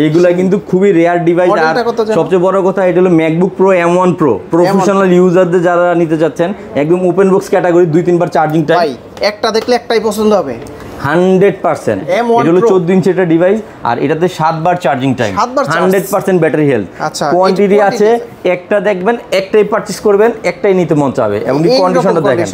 এইগুলা কিন্তু খুবই রেয়ার ডিভাইস। আর সবচেয়ে বড় কথা এটা হলো MacBook Pro M1 pro, professional ইউজারদের যারা নিতে চাচ্ছেন একদম ওপেন বক্স ক্যাটাগরি, 2-3 বার চার্জিং টাইম। ভাই একটা দেখলে একটাই পছন্দ হবে 100%। এটা হলো 14 ইঞ্চি একটা ডিভাইস, আর এটাতে 7 বার চার্জিং টাইম, 100% ব্যাটারি হেলথ। আচ্ছা, কোয়ান্টিটি আছে, একটা দেখবেন একটাই পারচেজ করবেন, একটাই নিতে মন চাবে। এবং কি কন্ডিশনটা দেখেন,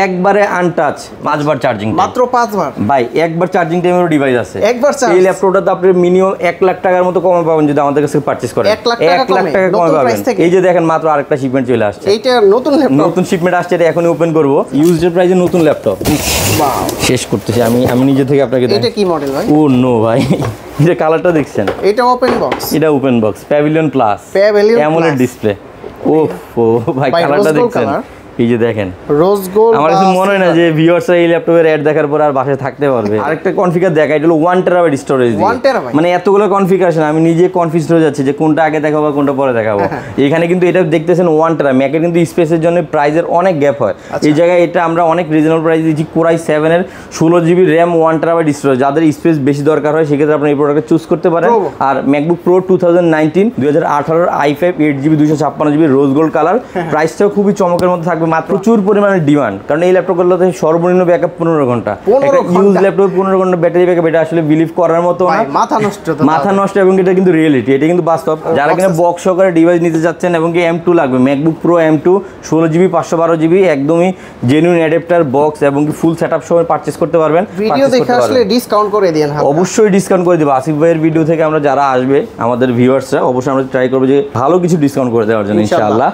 একবারে আনটাচ, 5 বার চার্জিং, মাত্র 5 বার ভাই, একবার চার্জিং টাইমের ডিভাইস আছে। একবার চার্জ, এই ল্যাপটপটাতে আপনি মিনিমাম 1 লাখ টাকার মতো কমে পাবেন যদি আমাদের কাছে পারচেজ করেন। 1 লাখ টাকা কমে পাবেন। এই যে দেখেন মাত্র আরেকটা শিপমেন্ট চলে আসছে, এইটা নতুন ল্যাপটপ, নতুন শিপমেন্ট আসছে, এটা এখনই ওপেন করব। ইউজড প্রাইসে নতুন ল্যাপটপ শেষ করতেছি আমি নিজে থেকে আপনাকে। এটা কি মডেল ভাই? ও নো ভাই, যে কালারটা দেখছেন এটা ওপেন বক্স, এটা open box pavilion plus AMOLED display. ও ভাই কালারটা দেখছেন, এই যে দেখেন রোজ গোল্ড। আমার কাছে মনে হয় না যে ভিউয়ার্সরা এই ল্যাপটপের অ্যাড দেখার পর আর বাসায় থাকতে পারবে। আরেকটা কনফিগার দেখা, এটা হলো 1 টেরাবাইট স্টোরেজ, মানে এতগুলো কনফিগারেশন আমি নিজে কনফিউজ হয়ে যাচ্ছি যে কোনটা আগে দেখাবো কোনটা পরে দেখাবো। এখানে কিন্তু এটা দেখতেছেন 1 টেরা, ম্যাকের কিন্তু স্পেসের জন্য প্রাইসের অনেক গ্যাপ হয়। এই জায়গায় এটা আমরা অনেক রিজনেবল প্রাইস দিচ্ছি। কোরাই 7 এর 16 জিবি র্যাম, 1 টেরাবাইট স্টোরেজ। যাদের স্পেস বেশি দরকার হয় সেক্ষেত্রে আপনি এই প্রোডাক্টটা চুজ করতে পারেন। আর MacBook Pro 2018 i5 8 GB 256 GB rose gold colour, প্রাইসটাও খুবই চমকের মধ্যে থাকবে। মাত্র প্রচুর পরিমাণে ডিমান্ড, কারণ এই ল্যাপটপগুলোতে সর্বনিম্ন ব্যাকআপ 15 ঘন্টা। একটা ইউজ ল্যাপটপ 15 ঘন্টা ব্যাটারি ব্যাকআপ, এটা আসলে বিলিভ করার মতো না, মাথা নষ্ট। এবং এটা কিন্তু রিয়েলিটি, এটা কিন্তু বাস্তব। যারা কিনা বক্স সহকারে ডিভাইস নিতে যাচ্ছেন এবং কি M2 লাগবে, MacBook pro M2 16 GB 512 GB একদমই জেনুইন অ্যাডাপ্টার বক্স এবং কি ফুল সেটআপ সহ পারচেজ করতে পারবেন। ভিডিও দেখে আসলে ডিসকাউন্ট করে দেন। অবশ্যই ডিসকাউন্ট করে দেব। আসিফ ভাইয়ের ভিডিও থেকে আমরা যারা আসবে আমাদের ভিউয়ার্সরা, অবশ্যই আমরা ট্রাই করব যে ভালো কিছু ডিসকাউন্ট করে দেওয়ার জন্য ইনশাআল্লাহ।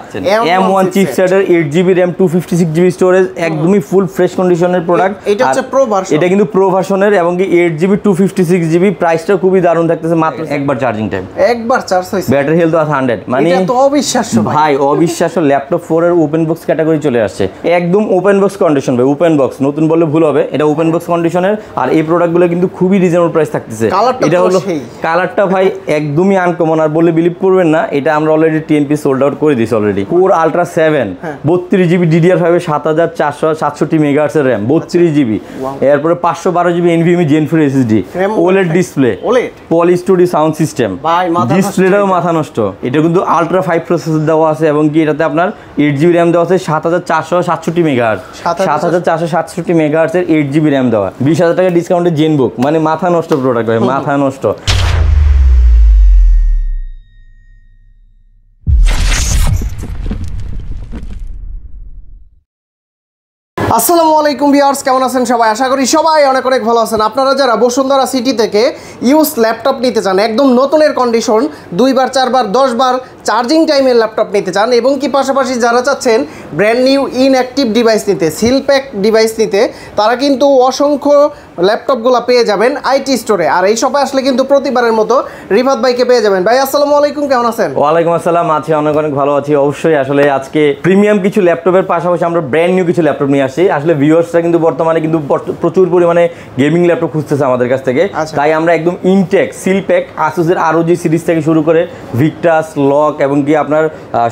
M1 চিপসেটের 8 GB RAM 256 GB storage, একদমই ফুল ফ্রেশ কন্ডিশনের প্রোডাক্ট। এটা হচ্ছে প্রো ভার্সন, এটা কিন্তু প্রো ভার্সনের এবং কি 8 জিবি 256 জিবি, প্রাইসটা খুবই দারুণ থাকতেছে। মাত্র একবার চার্জিং টাইম, একবার চার্জ হইছে, ব্যাটারি হেলথ 100, মানে এটা তো অবিশ্বাস্য ভাই, অবিশ্বাস্য। ল্যাপটপ 4 এর ওপেন বক্স ক্যাটাগরি চলে আসছে, একদম ওপেন বক্স কন্ডিশন ভাই, ওপেন বক্স, নতুন বললে ভুল হবে, এটা ওপেন বক্স কন্ডিশনের। আর এই প্রোডাক্টগুলো কিন্তু খুবই রিজনেবল প্রাইস থাকতেছে। এটা হলো কালারটা ভাই একদমই আনকমন, আর বললে বিলিভ করবেন না, এটা আমরা অলরেডি TNP সোল্ড আউট করে দিয়েছি already. Core ultra 7 32 GB DDR5 7467 megahertz এর RAM, 32 জিবি, এরপরে 512 GB NVMe Gen 4 SSD, OLED display, poly studio sound system, ডিসপ্লেটাও মাথা নষ্ট। এটা কিন্তু আলট্রা 5 প্রসেসর দেওয়া আছে এবং কি এটাতে আপনার 8 জিবি RAM দেওয়া আছে, 7467 মেগাহার্টজ, 7467 মেগাহার্টজ এর 8 জিবি RAM দেওয়া, 20,000 টাকা ডিসকাউন্টে জেনবুক, মানে মাথা নষ্ট প্রোডাক্ট ভাই, মাথা নষ্ট। আসসালামু আলাইকুম ভিউয়ার্স, কেমন আছেন সবাই? আশা করি সবাই অনেক অনেক ভালো আছেন। আপনারা যারা বসুন্ধরা সিটি থেকে ইউজ ল্যাপটপ নিতে চান, একদম নতুনের কন্ডিশন, 2 বার 4 বার 10 বার চার্জিং টাইমের ল্যাপটপ নিতে চান, এবং কি পাশাপাশি যারা চাচ্ছেন ব্র্যান্ড নিউ ইনঅ্যাক্টিভ ডিভাইস নিতে, সিলপ্যাক ডিভাইস নিতে, তারা কিন্তু অসংখ্য ল্যাপটপগুলো পেয়ে যাবেন আইটি স্টোরে। আর এই শপে আসলে কিন্তু প্রতিবারের মতো রিফাত ভাইকে পেয়ে যাবেন। ভাই আসসালামু আলাইকুম, কেমন আছেন? ওয়ালাইকুম আসসালাম, আছি অনেক অনেক ভালো আছি। অবশ্যই আসলে আজকে প্রিমিয়াম কিছু ল্যাপটপের পাশাপাশি আমরা ব্র্যান্ড নিউ কিছু ল্যাপটপ নিয়ে আসছি। আসলে ভিউয়ার্সরা কিন্তু বর্তমানে কিন্তু প্রচুর পরিমাণে গেমিং ল্যাপটপ খুঁজতেছে আমাদের কাছ থেকে, তাই আমরা একদম ইনটেক সিলপ্যাক, আসুসের ROG সিরিজ থেকে শুরু করে ভিক্টাস, লক এবং কি আপনার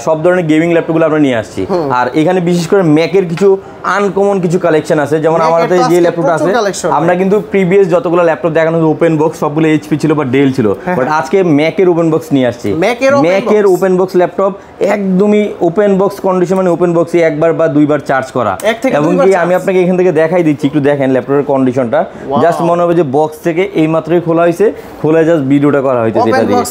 সব ধরনের গেমিং ল্যাপটপগুলো আমরা নিয়ে আসছি। আর এখানে বিশেষ করে ম্যাকের কিছু আনকমন কিছু কালেকশন আছে, যেমন আমাদের যে ল্যাপটপটা আছে, আমরা কিন্তু প্রিভিয়াস যতগুলো ল্যাপটপ দেখানো ওপেন বক্স সবগুলো HP ছিল বা ডেল ছিল, বাট আজকে ম্যাকের ওপেন বক্স নিয়ে আসছি। ম্যাকের ওপেন বক্স ল্যাপটপ একদমই ওপেন বক্স কন্ডিশন, মানে ওপেন বক্সে একবার বা দুইবার চার্জ করা। এবং কি আমি আপনাকে এখান থেকে দেখাই দিচ্ছি, একটু দেখেন ল্যাপটপের কন্ডিশনটা, জাস্ট মনে হবে যে বক্স থেকে এই মাত্রই খোলা হয়েছে, খোলা জাস্ট ভিডিওটা করা হয়েছে, যেটা দিয়ে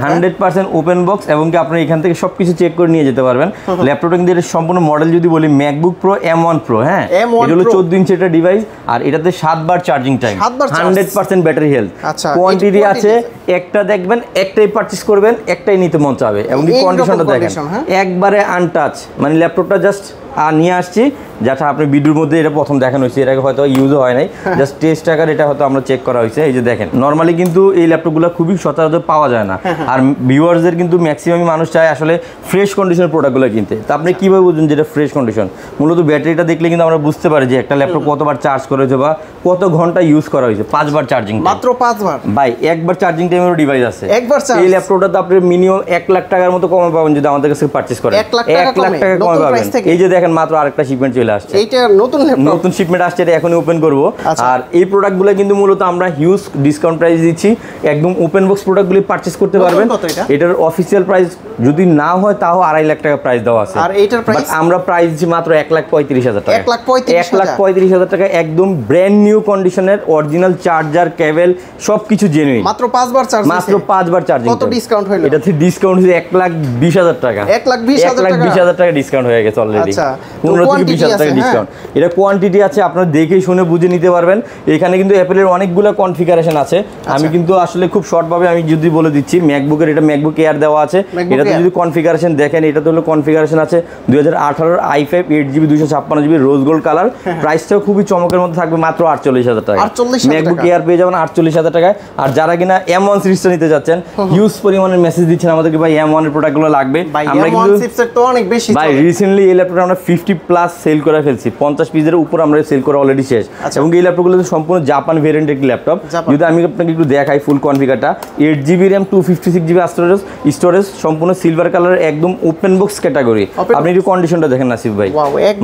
100% ওপেন বক্স। এবং কি আপনি এখান থেকে সবকিছু চেক করে নিয়ে যেতে পারবেন। ল্যাপটপটা কিন্তু এটা সম্পূর্ণ মডেল যদি বলি, ম্যাকবুক প্রো M1 প্রো, হ্যাঁ, এটা হলো 14 ইঞ্চি একটা ডিভাইস, আর এটাতে 7 বার charging time, 100% battery health. Quantity আছে, একটা দেখবেন একটাই পারচেজ করবেন, একটাই নিতে মন চাবে। এবং কি কন্ডিশনটা দেখেন, একবারে আনটাচ, মানে ল্যাপটপটা জাস্ট নিয়ে আসছি, যেটা আপনি ভিডিওর মধ্যে এটা প্রথম দেখানো হয়েছে, এটাকে হয়তো ইউজও হয় নাই, জাস্ট টেস্ট আকারে এটা হয়তো আমরা চেক করা হয়েছে। এই যে দেখেন, নর্মালি কিন্তু এই ল্যাপটপগুলো খুবই সচরাচর পাওয়া যায় না, আর ভিউয়ার্সদের কিন্তু ম্যাক্সিমাম মানুষ চায় আসলে ফ্রেশ কন্ডিশনের প্রোডাক্টগুলো কিনতে। তো আপনি কীভাবে বুঝবেন যেটা ফ্রেশ কন্ডিশন? মূলত ব্যাটারিটা দেখলে কিন্তু আমরা বুঝতে পারি যে একটা ল্যাপটপ কতবার চার্জ করা হয়েছে বা কত ঘন্টা ইউজ করা হয়েছে। 5 বার চার্জিং, মাত্র 5 বার ভাই, একবার চার্জিং টাইমের ডিভাইস আছে। এই ল্যাপটপটাতে আপনি মিনিমাম 1 লাখ টাকার মতো কমে পাবেন যদি আমাদের কাছে পারচেজ করেন। 1 লাখ টাকা কমে পাবেন। এই যে দেখেন দেখেন মাত্র আরেকটা শিপমেন্ট চলে আসছে, এইটা নতুন ল্যাপটপ, নতুন শিপমেন্ট আসছে, এটা এখনই ওপেন করব। আচ্ছা। আর এই প্রোডাক্টগুলো কিন্তু মূলত আমরা হিউজ ডিসকাউন্ট প্রাইস দিচ্ছি, একদম ওপেন বক্স প্রোডাক্টগুলি পারচেজ করতে পারবেন। এটার অফিসিয়াল প্রাইস যদি না হয় তাও 2.5 লাখ টাকা প্রাইস দেওয়া আছে, আর এইটার প্রাইস আমরা প্রাইস দিচ্ছি মাত্র 1,35,000 টাকা। 1,35,000 টাকা, একদম ব্র্যান্ড নিউ কন্ডিশনের অরিজিনাল চার্জার কেবল সবকিছু জেনুইন, মাত্র 5 বার চার্জ, মাত্র 5 বার চার্জিং। কত ডিসকাউন্ট হলো? এটাতে ডিসকাউন্ট হচ্ছে 1,20,000 টাকা, 1,20,000 টাকা ডিসকাউন্ট হয়ে গেছে অলরেডি। আচ্ছা, 15 থেকে 20,000 টাকা ডিসকাউন্ট। এটা কোয়ান্টিটি আছে, আপনারা দেখে শুনে বুঝে নিতে পারবেন। এখানে কিন্তু অ্যাপেলের অনেকগুলো কনফিগারেশন আছে, আমি কিন্তু আসলে খুব শর্ট ভাবে আমি যদি বলে দিচ্ছি। ম্যাকবুকের এটা ম্যাকবুক এয়ার দেওয়া আছে, এটাতে যদি কনফিগারেশন দেখেন, এটাতে হলো কনফিগারেশন আছে 2018 i5 8GB 256GB রোজ গোল্ড কালার। প্রাইসটাও খুবই চমকের মধ্যে থাকবে, মাত্র 48,000 টাকা। ম্যাকবুক এয়ার পেয়ে যাবেন 48,000 টাকায়। আর যারা কিনা M1 সিরিজটা নিতে যাচ্ছেন, হিউজ পরিমাণের মেসেজ দিচ্ছেন আমাদেরকে, ভাই M1 এর প্রোডাক্টগুলো লাগবে। আমরা কিন্তু তো অনেক বেশি ভাই রিসেন্টলি এই ল্যাপটপটা আমরা 50+ সেল করে ফেলছি, 50 পিসের উপর আমরা সেল করে অলরেডি শেষ। এবং এই ল্যাপটপগুলো সম্পূর্ণ জাপান ভেরিয়েন্টের একটি ল্যাপটপ। যদি আমি আপনাকে একটু দেখাই ফুল কনফিগারটা, 8GB RAM 256GB স্টোরেজ, সম্পূর্ণ সিলভার কালারের, একদম ওপেন বক্স ক্যাটাগরি। আপনি একটু কন্ডিশনটা দেখেন নাসিফ ভাই,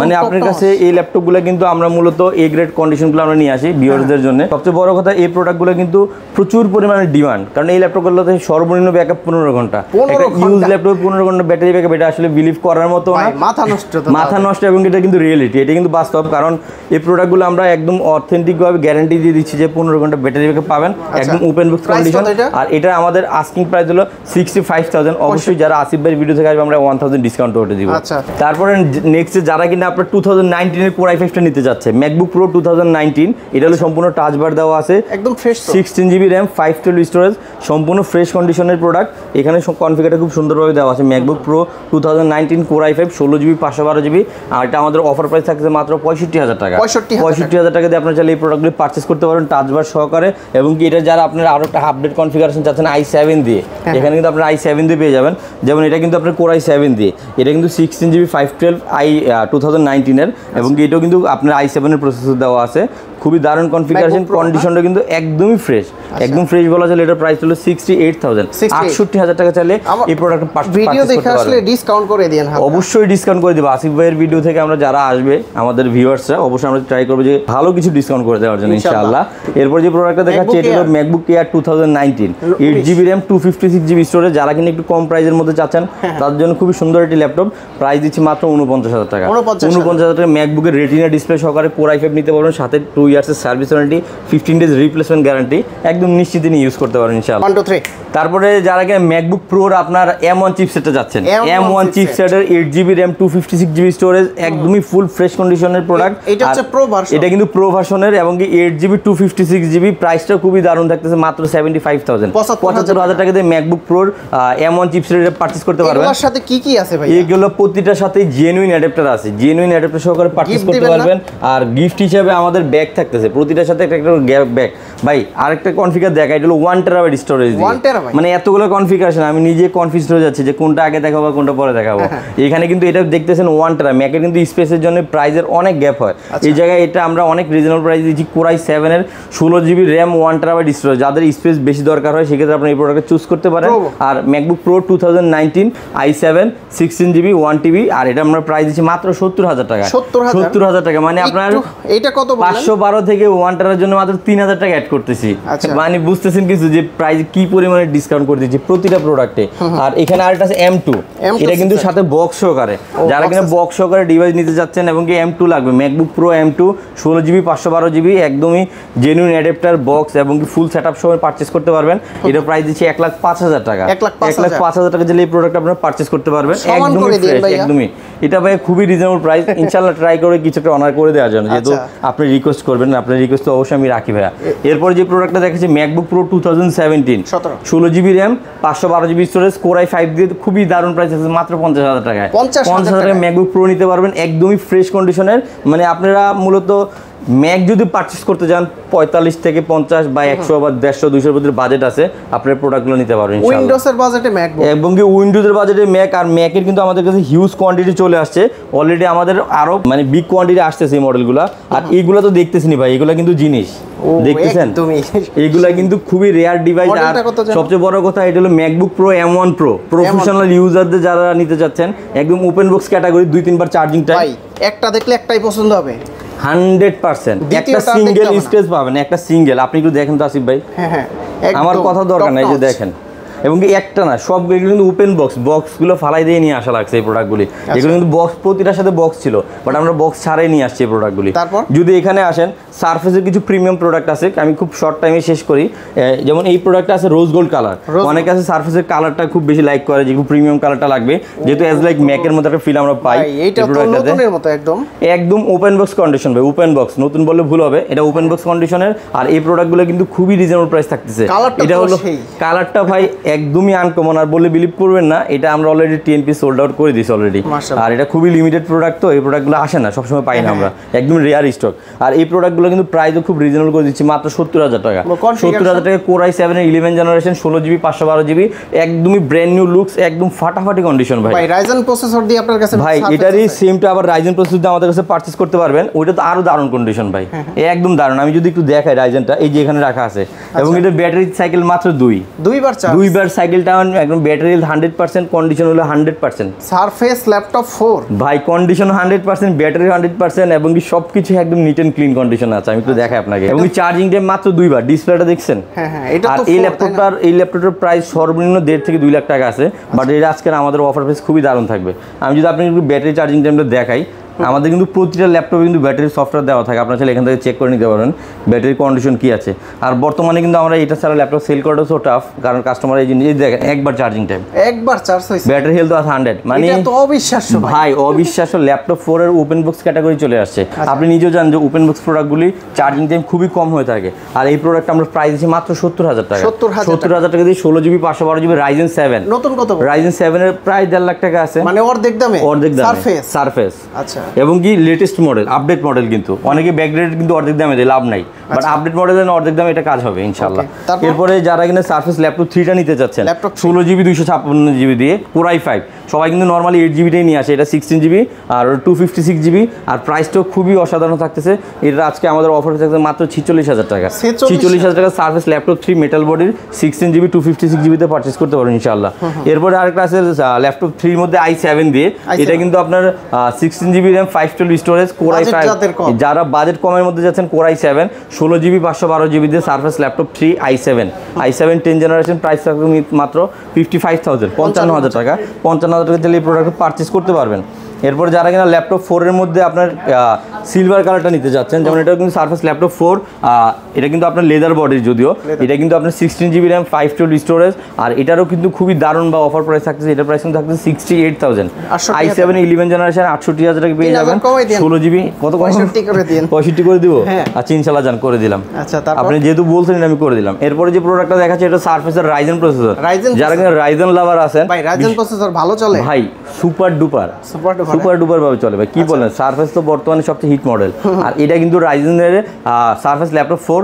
মানে আপনার কাছে এই ল্যাপটপগুলো কিন্তু আমরা মূলত এ গ্রেড কন্ডিশনগুলো আমরা নিয়ে আসি ভিউয়ারদের জন্য। সবচেয়ে বড় কথা, এই প্রোডাক্টগুলো কিন্তু প্রচুর পরিমাণে ডিমান্ড, কারণ এই ল্যাপটপগুলোতে সর্বনিম্ন ব্যাকআপ 15 ঘন্টা। একটা ইউজ ল্যাপটপ 15 ঘন্টা ব্যাটারি ব্যাকআপ, এটা আসলে বিলিভ করার মতো না, মাথা নষ্ট। এবং এটা কিন্তু রিয়েলিটি, এটা কিন্তু বাস্তব, কারণ এই প্রোডাক্টগুলো আমরা একদম অথেন্টিক ভাবে গ্যারান্টি দিয়ে দিচ্ছি যে 15 ঘন্টা ব্যাটারি ব্যাকআপ পাবেন, একদম ওপেন বক্স কন্ডিশন। আর এটা আমাদের আস্কিং প্রাইস হলো 65,000। অবশ্যই যারা আসিফ ভাইয়ের ভিডিও থেকে আসবে আমরা 1000 ডিসকাউন্ট করে দিব। তারপরে নেক্সট যারা কিনা আপনার 2019 এর Core i5 টা নিতে যাচ্ছে, ম্যাকবুক প্রো 2019, এটা হলো সম্পূর্ণ টাচ বার দেওয়া আছে, একদম ফ্রেশ, 16GB RAM 512 স্টোরেজ, সম্পূর্ণ ফ্রেশ কন্ডিশনের প্রোডাক্ট। এখানে কনফিগারটা খুব সুন্দরভাবে দেওয়া আছে। MacBook pro 2019 Core i5 16GB 512GB, আর এটা আমাদের অফার প্রাইস থাকছে মাত্র 65,000 টাকা। 65,000 টাকা দিয়ে আপনারা চাইলে এই প্রোডাক্টগুলি পারচেস করতে পারেন টাচ বার সহকারে। এবং কি এটা যারা আপনারা আরো একটা আপডেট কনফিগারেশন চাচ্ছেন i7 দিয়ে, এখানে কিন্তু আপনারা i7 দিয়ে পেয়ে যাবেন। যেমন এটা কিন্তু আপনার Core i7 দিয়ে, এটা কিন্তু 16GB 512 2019 এর, এবং এটাও কিন্তু আপনার i7 এর প্রসেসর দেওয়া আছে। খুবই দারুণ কনফিগারেশন, কন্ডিশনটা কিন্তু একদমই ফ্রেশ, একদম ফ্রেশ বলা চলে। এটার প্রাইস হলো 68,000, 68,000 টাকা চাইলে এই প্রোডাক্ট ভিডিও দেখে আসলে ডিসকাউন্ট করে দেন। অবশ্যই ডিসকাউন্ট করে দেব। আসিফ ভাইয়ের ভিডিও থেকে আমরা যারা আসবে আমাদের ভিউয়ার্সরা, অবশ্যই আমরা ট্রাই করব যে ভালো কিছু ডিসকাউন্ট করে দেওয়ার জন্য ইনশাআল্লাহ। এরপর যে প্রোডাক্টটা দেখাচ্ছি, এটা হলো MacBook air 2019 8GB RAM 256GB storage. যারা কিনা একটু কম প্রাইসের মধ্যে চাচ্ছেন, তাদের জন্য খুবই সুন্দর একটি ল্যাপটপ। প্রাইস দিচ্ছি মাত্র 49,000 টাকা। 49,000 টাকা ম্যাকবুকের রেটিনা ডিসপ্লে সহকারে Core i5 নিতে পারবেন, সাথে 2 ইয়ার্সের service warranty, 15 days replacement guarantee, একদম নিশ্চিত নিয়ে ইউজ করতে পারেন ইনশাআল্লাহ। 1 2 3 তারপরে যারা কিনা ম্যাকবুক প্রোর আপনার M1 চিপসেটটা যাচ্ছেন, M1 চিপসেটের 8GB RAM 256GB storage, একদমই ফুল ফ্রেশ কন্ডিশনের প্রোডাক্ট। এটা হচ্ছে প্রো ভার্সন, এটা কিন্তু প্রো ভার্সনের, এবং কি 8GB 256GB। প্রাইসটা খুবই দারুণ থাকতেছে, মাত্র 75,000, 75,000 টাকা দিয়ে ম্যাকবুক প্রোর M1 চিপসেট পারচেজ করতে পারবেন। এর সাথে কি কি আছে ভাই? এগুলো প্রতিটার সাথে জেনুইন অ্যাডাপ্টার আছে, জেনুইন অ্যাডাপ্টার সহকারে পারচেজ করতে পারবেন। আর গিফট হিসেবে আমাদের ব্যাগ থাকতেছে, প্রতিটার সাথে একটা ব্যাগ। ভাই আরেকটা কনফিগার দেখা, এটা হলো 1 টেরাবাইট স্টোরেজ, মানে এতগুলো কনফিগারেশন আমি নিজে কনফিউজ হয়ে যাচ্ছি যে কোনটা আগে দেখাবো কোনটা পরে দেখাবো। এখানে কিন্তু এটা দেখতেছেন 1 টেরা, ম্যাকের কিন্তু স্পেসের জন্য প্রাইসের অনেক গ্যাপ হয়। এই জায়গায় এটা আমরা অনেক রিজনেবল প্রাইস দিচ্ছি। Core i7 এর 16GB RAM 1 টেরাবাইট স্টোরেজ, যাদের স্পেস বেশি দরকার হয় সেক্ষেত্রে আপনি এই প্রোডাক্টটা চুজ করতে পারেন। আর MacBook pro 2019 i7 16GB 1TB, আর এটা আমরা প্রাইস দিচ্ছি মাত্র 70,000 টাকা। 70,000 টাকা, মানে আপনার এটা কত 512 থেকে 1 টেরার জন্য মাত্র 3,000 টাকা অ্যাড করতেছি। মানে বুঝতেছেন কিছু যে প্রাইস কি পরিমাণে ডিসকাউন্ট করে দিচ্ছি প্রতিটা প্রোডাক্টে। আর এখানে আরেকটা আছে M2, এটা কিন্তু সাথে বক্স সহকারে, যারা কিনা বক্স সহকারে ডিভাইস নিতে যাচ্ছেন এবং কি M2 লাগবে, MacBook pro M2 16GB 512GB, একদমই জেনুইন অ্যাডাপ্টার বক্স এবং কি ফুল সেটআপ সহ পারচেজ করতে পারবেন। এটা প্রাইস দিচ্ছি 1,05,000 টাকা। 1,05,000 টাকা দিলে এই প্রোডাক্ট আপনারা পারচেজ করতে পারবেন, একদমই ফ্রেশ, একদমই। এটা ভাই খুবই রিজনেবল প্রাইস, ইনশাআল্লাহ ট্রাই করে কিছুটা অনার করে দেওয়ার জন্য, যেহেতু আপনি রিকোয়েস্ট করবেন, আপনার রিকোয়েস্ট তো অবশ্যই আমি রাখি ভাইয়া। এরপর যে প্রোডাক্টটা দেখেছি MacBook pro 2017 16GB RAM 512GB storage, Core i5 দিয়ে খুবই দারুণ প্রাইস আছে, মাত্র 50,000 টাকায়। 50,000 টাকায় ম্যাকবুক প্রো নিতে পারবেন, একদমই ফ্রেশ কন্ডিশনের। মানে আপনারা মূলত ম্যাক যদি পারচেস করতে যান 45 থেকে 50 বা 100 বা 150 200 ভিতরে বাজেট আছে, আপনার প্রোডাক্টগুলো নিতে পারবেন ইনশাআল্লাহ। উইন্ডোজের বাজেটে ম্যাকবুক এবং কি উইন্ডোজের বাজেটে ম্যাক, আর ম্যাকের কিন্তু আমাদের কাছে হিউজ কোয়ান্টিটি চলে আসছে অলরেডি, আমাদের আরো মানে বিগ কোয়ান্টিটি আসতেছে এই মডেলগুলো। আর এইগুলো তো দেখতেছিনি ভাই, এগুলো কিন্তু জিনিস দেখতেছেন, এইগুলা কিন্তু খুবই রেয়ার ডিভাইস। আর সবচেয়ে বড় কথা এটা হলো MacBook Pro M1 pro, professional ইউজারদের যারা নিতে চাচ্ছেন, একদম ওপেন বক্স ক্যাটাগরি, 2-3 বার চার্জিং টাইম। একটা দেখলে একটাই পছন্দ হবে 100%। একটা সিঙ্গেল স্ক্র্যাচ পাবেন, একটা সিঙ্গেল। আপনি একটু দেখেন তো আসিফ ভাই, হ্যাঁ আমার কথা দরকার নাই, যে দেখেন। এবং কি একটা না, সবগুলো কিন্তু ওপেন বক্সগুলো ফালাই দিয়ে নিয়ে আসা লাগছে এই প্রোডাক্টগুলি। এগুলো কিন্তু বক্স, প্রতিটার সাথে বক্স ছিল, বাট আমরা বক্স ছাড়াই নিয়ে আসছি এই প্রোডাক্টগুলি। যদি এখানে আসেন, সারফেসের কিছু প্রিমিয়াম প্রোডাক্ট আছে, আমি খুব শর্ট টাইমে শেষ করি। যেমন এই প্রোডাক্টটা আছে রোজ গোল্ড কালার, অনেকে আছে সারফেসের কালারটা খুব বেশি লাইক করে, যে প্রিমিয়াম কালারটা লাগবে, যেহেতু এজ লাইক ম্যাকের মতো একটা ফিল আমরা পাই এই প্রোডাক্টটাতে। একদম ওপেন বক্স কন্ডিশন ভাই, ওপেন বক্স, নতুন বললে ভুল হবে, এটা ওপেন বক্স কন্ডিশনের। আর এই প্রোডাক্টগুলো কিন্তু খুবই রিজনেবল প্রাইস থাকতেছে। এটা হলো কালারটা ভাই একদমই আনকমন, আর বললে বিলিভ করবেন না, এটা আমরা অলরেডি TNP সোল্ড আউট করে দিয়েছি অলরেডি। আর এটা খুবই লিমিটেড প্রোডাক্ট, তো এই প্রোডাক্টগুলো আসে না, সবসময় পাই না আমরা, একদম রেয়ার স্টক। আর এই প্রোডাক্টগুলো কিন্তু প্রাইসও খুব রিজনেবল করে দিচ্ছি, মাত্র 70,000 টাকা। 70,000 টাকা Core i7 এর 11 জেনারেশন, 16GB 512GB, একদমই ব্র্যান্ড নিউ লুকস, একদম ফাটাফাটি কন্ডিশন ভাই। রাইজেন প্রসেসর দিয়ে আপনার কাছে ভাই এটারই সেমটা আবার রাইজেন প্রসেসর দিয়ে আমাদের কাছে পারচেজ করতে পারবেন, ওইটা তো আরো দারুণ কন্ডিশন ভাই, একদম দারুণ। আমি যদি একটু দেখাই রাইজেনটা, এই যে এখানে রাখা আছে, এবং এটা ব্যাটারি সাইকেল মাত্র দুইবার সাইকেলটা একদম ব্যাটারি 100%, কন্ডিশন হলো 100%। সারফেস ল্যাপটপ 4 ভাই কন্ডিশন 100%, ব্যাটারি 100%, এবং কি সবকিছু একদম নিট এন্ড ক্লিন কন্ডিশন আছে। আমি একটু দেখাই আপনাকে, এবং চার্জিং টাইম মাত্র 2 বার। ডিসপ্লেটা দেখছেন? আর এই ল্যাপটপটার প্রাইস সর্বনিম্ন 1.5 থেকে 2 লাখ টাকা আছে, বাট এটা আজকের আমাদের অফার প্রাইস খুবই দারুণ থাকবে। আমি যদি আপনাকে একটু ব্যাটারি চার্জিং টাইমটা দেখাই, আমাদের কিন্তু প্রতিটা ল্যাপটপে কিন্তু ব্যাটারি সফটওয়্যার দেওয়া থাকে, আপনার চাইলে এখান থেকে চেক করে নিতে পারেন ব্যাটারি কন্ডিশন কি আছে। আর বর্তমানে কিন্তু আমরা এটা ছাড়া ল্যাপটপ সেল করাটা সো টাফ, কারণ কাস্টমার এই জিনিস দেখেন, একবার চার্জিং টাইম, একবার চার্জ হইছে, ব্যাটারি হেলথ আছে 100, মানে এটা তো অবিশ্বাস্য ভাই, অবিশ্বাস্য। ল্যাপটপ 4 এর ওপেন বক্স ক্যাটাগরি চলে আসছে। আপনি নিজেও জানেন যে ওপেন বক্স প্রোডাক্টগুলি চার্জিং টাইম খুবই কম হয়ে থাকে, আর এই প্রোডাক্ট আমরা প্রাইস দিচ্ছি মাত্র 70,000 টাকা। 70,000 টাকা দিয়ে 16GB 512GB রাইজেন 7। নতুন কত? রাইজেন 7 এর প্রায় 1.5 লাখ টাকা আছে, মানে অর্ধেক দামে সারফেস। আচ্ছা, এবং কি লেটেস্ট মডেল, আপডেট মডেল, কিন্তু অনেকে ব্যাকগ্রেড কিন্তু অর্ধেক দামে দেয়, লাভ নাই, বাট আপডেট মডেলের অর্ধেক দামে এটা কাজ হবে ইনশাআল্লাহ। এরপরে যারা কিনা সারফেস ল্যাপটপ 3টা নিতে চাচ্ছেন, 16GB 256GB দিয়ে Core i5, সবাই কিন্তু নর্মালি 8GBটাই নিয়ে আসে, এটা 16GB আর 256GB, আর প্রাইসটাও খুবই অসাধারণ থাকতেছে। এটা আজকে আমাদের অফার থাকছে মাত্র 46,000 টাকা। 46,000 টাকা সারফেস ল্যাপটপ 3 মেটাল বডির 16GB 256GB তে পারচেজ করতে পারেন ইনশাআল্লাহ। এরপরে আরেকটা আছে ল্যাপটপ 3 এর মধ্যে i7 দিয়ে, এটা কিন্তু আপনার 16GB RAM 512 storage, Core i5। যারা বাজেট কমের মধ্যে যাচ্ছেন, Core i7 16GB 512GB দিয়ে surface laptop 3 i7 10 generation, price থাকবে মাত্র 55,000, 55,000 টাকা। 55,000 টাকা দিলে এই প্রোডাক্ট পারচেজ করতে পারবেন। এরপর যারা কিনা ল্যাপটপ 4 এর মধ্যে আপনার সিলভার কালারটা নিতে যাচ্ছেন, যেমন এটা কিন্তু সারফেস ল্যাপটপ 4, এটা কিন্তু আপনার লেদার বডির, যদিও এটা কিন্তু আপনার 16GB RAM 512 স্টোরেজ, আর এটারও কিন্তু খুবই দারুণ বা অফার প্রাইস থাকতেছে। এটার প্রাইস কিন্তু থাকতেছে 68,000। i7 11 জেনারেশন 68,000 টাকা পেয়ে যাবেন। 16GB কত? 65 করে দিব? আচ্ছা ইনশাআল্লাহ জান করে দিলাম। আচ্ছা, আপনি যেহেতু বলছেন আমি করে দিলাম। এরপরে যে প্রোডাক্টটা দেখাচ্ছে, এটা সারফেসের রাইজেন প্রসেসর। যারা কিনা রাইজেন লাভার আছেন, ভাই রাইজেন প্রসেসর ভালো চলে ভাই, সুপার ডুপার ভাবে চলে ভাই, কি বলেন। সারফেস তো বর্তমানে সবচেয়ে হিট মডেল, আর এটা কিন্তু রাইজেনের Surface Laptop 4